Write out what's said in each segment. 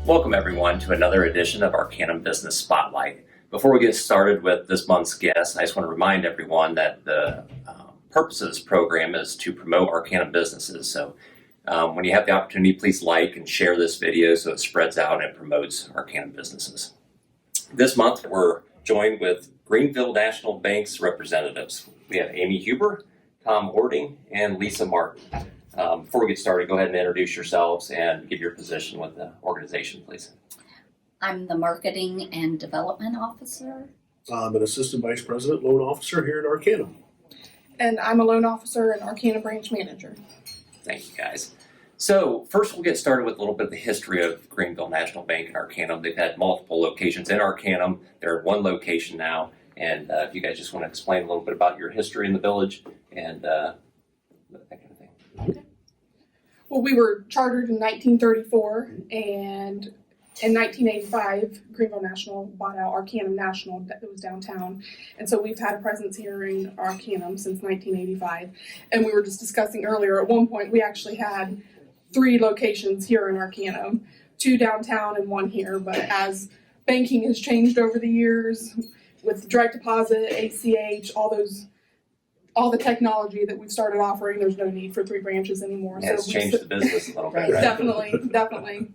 Welcome everyone to another edition of Arcanum Business Spotlight. Before we get started with this month's guest, I just want to remind everyone that the purpose of this program is to promote Arcanum businesses. So when you have the opportunity, please like and share this video so it spreads out and promotes Arcanum businesses. This month we're joined with Greenville National Bank's representatives. We have Amy Huber, Tom Hording, and Lisa Martin. Before we get started, go ahead and introduce yourselves and give your position with the organization, please. I'm the Marketing and Development Officer. I'm an Assistant Vice President, Loan Officer here at Arcanum. And I'm a loan officer and Arcanum Branch Manager. Thank you, guys. So first we'll get started with a little bit of the history of Greenville National Bank and Arcanum. They've had multiple locations in Arcanum. They're in one location now. And if you guys just want to explain a little bit about your history in the village and that kind of thing. Well, we were chartered in 1934, and in 1985, Greenville National bought out Arcanum National that was downtown. And so we've had a presence here in Arcanum since 1985. And we were just discussing earlier, at one point we actually had 3 locations here in Arcanum, 2 downtown and 1 here. But as banking has changed over the years with direct deposit, ACH, all the technology that we've started offering, there's no need for 3 branches anymore. Yeah, it's changed the business a little bit, right? Definitely.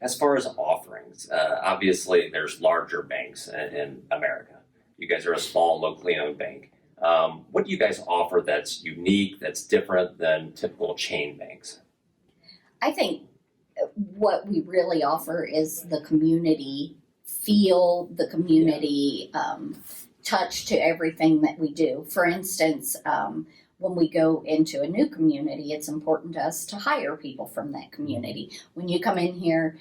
As far as offerings, obviously there's larger banks in America. You guys are a small, locally owned bank. What do you guys offer that's unique, that's different than typical chain banks? I think what we really offer is the community feel, the community touch to everything that we do. For instance, when we go into a new community, it's important to us to hire people from that community. When you come in here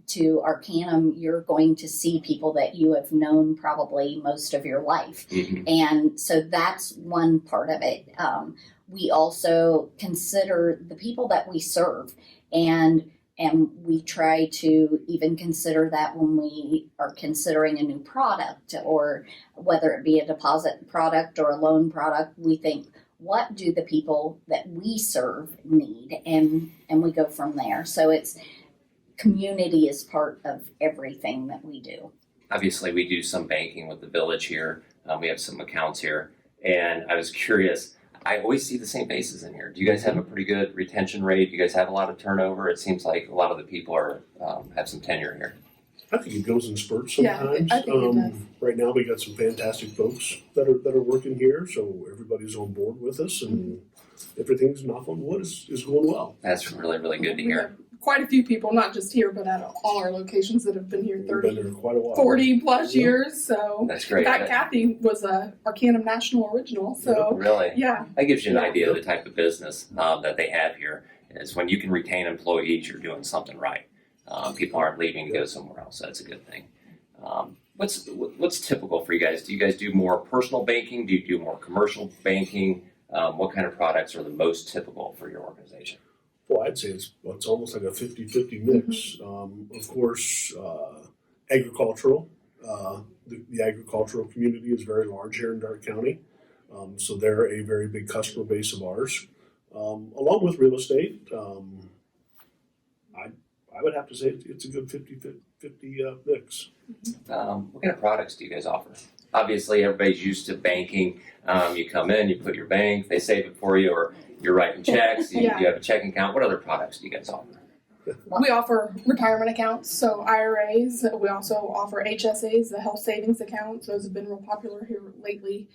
to Arcanum, you're going to see people that you have known probably most of your life. Mm-hmm. And so that's one part of it. We also consider the people that we serve, and we try to even consider that when we are considering a new product, or whether it be a deposit product or a loan product, we think, what do the people that we serve need? And we go from there. So it's community is part of everything that we do. Obviously, we do some banking with the village here. We have some accounts here. And I was curious, I always see the same faces in here. Do you guys have a pretty good retention rate? Do you guys have a lot of turnover? It seems like a lot of the people are have some tenure here. I think it goes in spurts sometimes. Yeah, I think it does. Right now we got some fantastic folks that are working here, so everybody's on board with us, and everything's, knock on wood, is going well. That's really, really good to hear. Quite a few people, not just here, but at all our locations that have been here 30, been here quite a while. 40 plus years. So that's great. In fact, Kathy was a Arcanum National original. So really, yeah, that gives you an idea of the type of business that they have here. Is when you can retain employees, you're doing something right. People aren't leaving to go somewhere else. So that's a good thing. What's typical for you guys? Do you guys do more personal banking? Do you do more commercial banking? What kind of products are the most typical for your organization? Well, I'd say it's almost like a 50-50 mix. Of course, agricultural. The agricultural community is very large here in Darke County, so they're a very big customer base of ours. Along with real estate, I would have to say it's a good 50-50 mix. What kind of products do you guys offer? Obviously, everybody's used to banking. You come in, you put your bank, they save it for you, or you're writing checks, you have a checking account. What other products do you guys offer? We offer retirement accounts, so IRAs. We also offer HSAs, the health savings accounts. Those have been real popular here lately.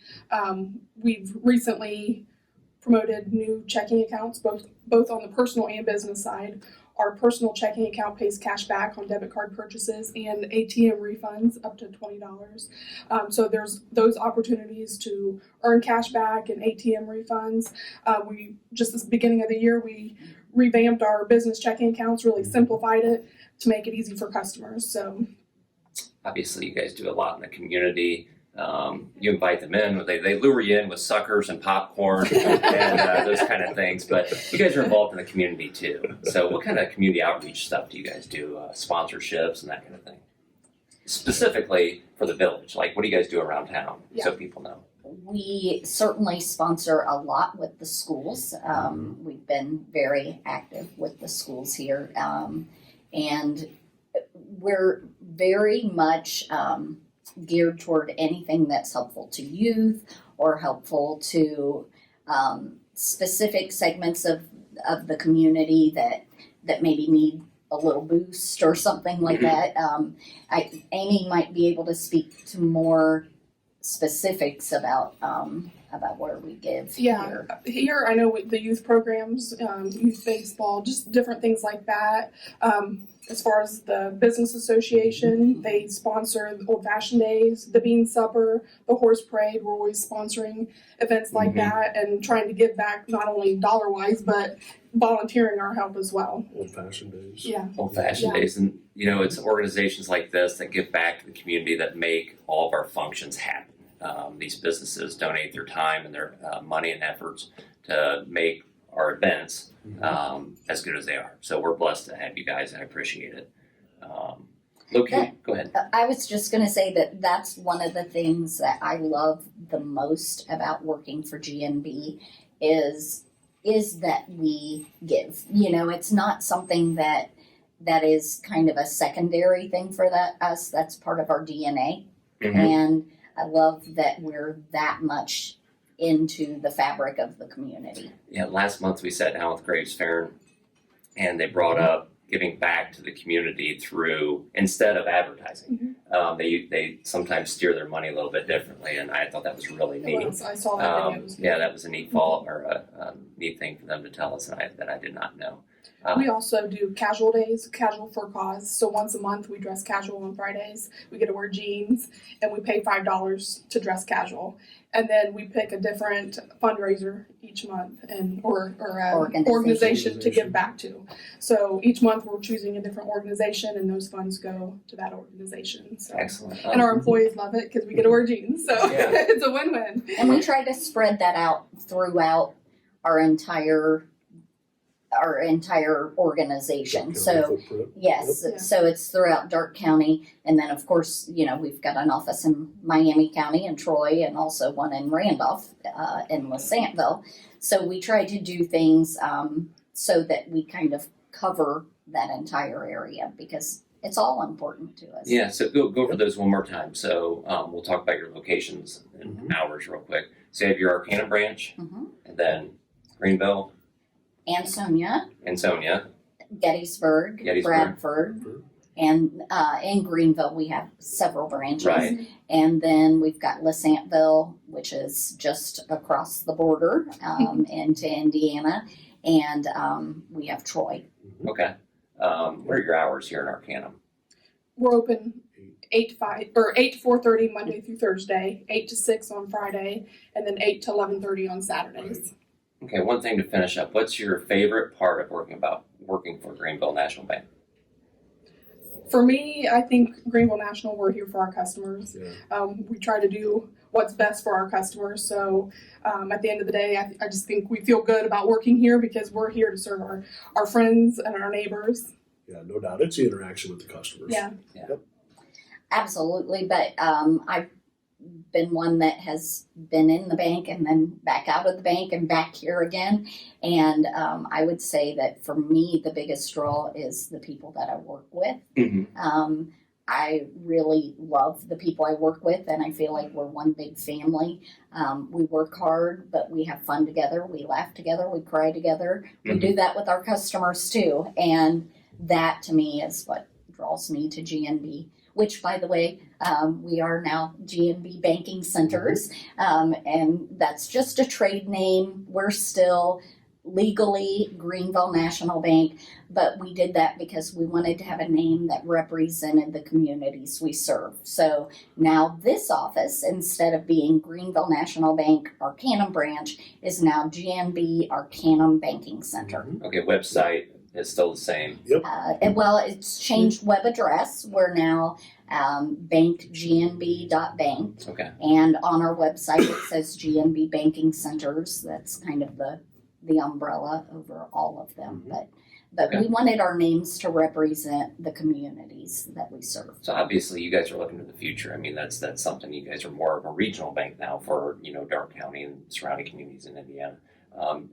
We've recently promoted new checking accounts, both on the personal and business side. Our personal checking account pays cash back on debit card purchases and ATM refunds up to $20. So there's those opportunities to earn cash back and ATM refunds. We just this beginning of the year, we revamped our business checking accounts, really simplified it to make it easy for customers. So obviously, you guys do a lot in the community. You invite them in, they lure you in with suckers and popcorn and those kind of things, but you guys are involved in the community too. So what kind of community outreach stuff do you guys do? Sponsorships and that kind of thing? Specifically for the village, like what do you guys do around town so people know? We certainly sponsor a lot with the schools. We've been very active with the schools here. And we're very much geared toward anything that's helpful to youth or helpful to specific segments of the community that maybe need a little boost or something like that. Amy might be able to speak to more specifics about where we give Yeah, here I know the youth programs, youth baseball, just different things like that. As far as the business association, they sponsor the old fashioned days, the bean supper, the horse parade. We're always sponsoring events like that and trying to give back not only dollar wise but volunteering our help as well. Old fashioned days. Yeah. Old-fashioned days, and it's organizations like this that give back to the community that make all of our functions happen. These businesses donate their time and their money and efforts to make our events as good as they are. So we're blessed to have you guys, and I appreciate it. Okay, go ahead. I was just going to say that that's one of the things that I love the most about working for GNB is that we give. It's not something that is kind of a secondary thing for us. That's part of our DNA. And I love that we're that much into the fabric of the community. Yeah, last month we sat down with Graves Fair, and they brought up giving back to the community through, instead of advertising. They sometimes steer their money a little bit differently, and I thought that was really neat. I saw that video. Yeah, that was a neat or a neat thing for them to tell us that I did not know. We also do casual days, casual for cause. So once a month we dress casual on Fridays. We get to wear jeans and we pay $5 to dress casual. And then we pick a different fundraiser each month or organization to give back to. So each month we're choosing a different organization and those funds go to that organization. So. Excellent. And our employees love it because we get to wear jeans. So it's a win-win. And we try to spread that out throughout our entire organization. So yes, so it's throughout Darke County, and then of course we've got an office in Miami County and Troy, and also one in Randolph in LaSantville. So we try to do things so that we kind of cover that entire area because it's all important to us. Yeah, so go over those one more time. So we'll talk about your locations and hours real quick. So you have your Arcanum branch, and then Greenville, Ansonia, Gettysburg, Bradford, and in Greenville we have several branches. Right. And then we've got LaSantville, which is just across the border into Indiana, and we have Troy. Okay. What are your hours here in Arcanum? We're open 8 to 5 or 8 to 4:30 Monday through Thursday, 8 to 6 on Friday, and then 8 to 11:30 on Saturdays. Okay, one thing to finish up. What's your favorite part of working for Greenville National Bank? For me, I think Greenville National, we're here for our customers. We try to do what's best for our customers. So at the end of the day, I just think we feel good about working here because we're here to serve our friends and our neighbors. Yeah, no doubt. It's the interaction with the customers. Yeah. Yep. Absolutely, but I've been one that has been in the bank and then back out of the bank and back here again. And I would say that for me, the biggest draw is the people that I work with. I really love the people I work with, and I feel like we're one big family. We work hard, but we have fun together. We laugh together. We cry together. We do that with our customers too. And that to me is what draws me to GNB. Which, by the way, we are now GNB Banking Centers, and that's just a trade name. We're still legally Greenville National Bank, but we did that because we wanted to have a name that represented the communities we serve. So now this office, instead of being Greenville National Bank Arcanum Branch, is now GNB Arcanum Banking Center. Okay, website is still the same. Well, it's changed web address. We're now bankgnb.bank. Okay. And on our website it says GNB Banking Centers. That's kind of the umbrella over all of them. But we wanted our names to represent the communities that we serve. So obviously you guys are looking to the future. I mean, that's something. You guys are more of a regional bank now for, Darke County and surrounding communities in Indiana.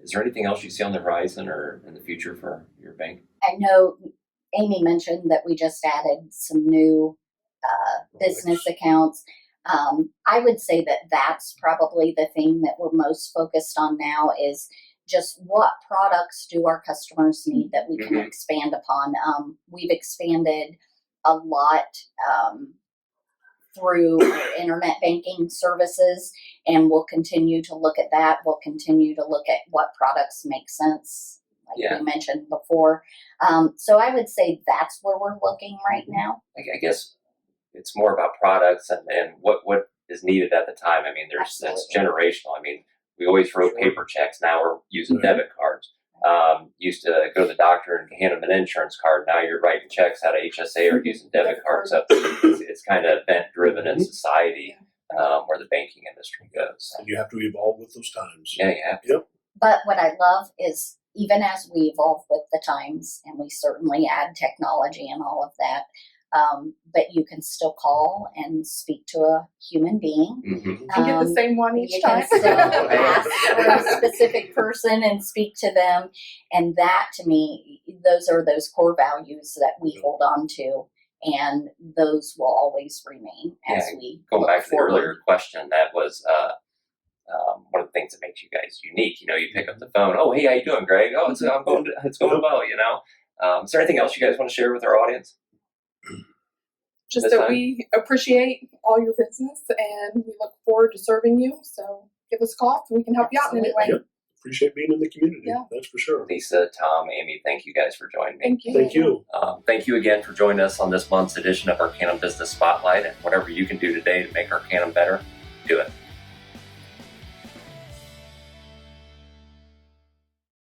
Is there anything else you see on the horizon or in the future for your bank? I know Amy mentioned that we just added some new business accounts. I would say that that's probably the thing that we're most focused on now is just what products do our customers need that we can expand upon. We've expanded a lot through internet banking services, and we'll continue to look at that. We'll continue to look at what products make sense, like we mentioned before. So I would say that's where we're looking right now. I guess it's more about products and what is needed at the time. I mean, that's generational. I mean, we always wrote paper checks. Now we're using debit cards. Used to go to the doctor and hand them an insurance card. Now you're writing checks out of HSA or using debit cards. So it's kind of event driven in society where the banking industry goes. So. And you have to evolve with those times. Yeah, you have to. Yep. But what I love is even as we evolve with the times, and we certainly add technology and all of that, but you can still call and speak to a human being. Mm-hmm. And get the same one each you time. can still ask for a specific person and speak to them. And that, to me, those are those core values that we hold on to. And those will always remain as we go look back to the forward. earlier question. That was one of the things that makes you guys unique. You know, you pick up the phone. Oh, hey, how you doing, Greg? Oh, it's going well. You know. Is there anything else you guys want to share with our audience? Just that we appreciate all your business and we look forward to serving you. So give us a call so we can help you out in any way. Yep. Appreciate being in the community. Yeah. That's for sure. Lisa, Tom, Amy, thank you guys for joining me. Thank you. Thank you. Thank you again for joining us on this month's edition of Arcanum Business Spotlight. And whatever you can do today to make Arcanum better, do it.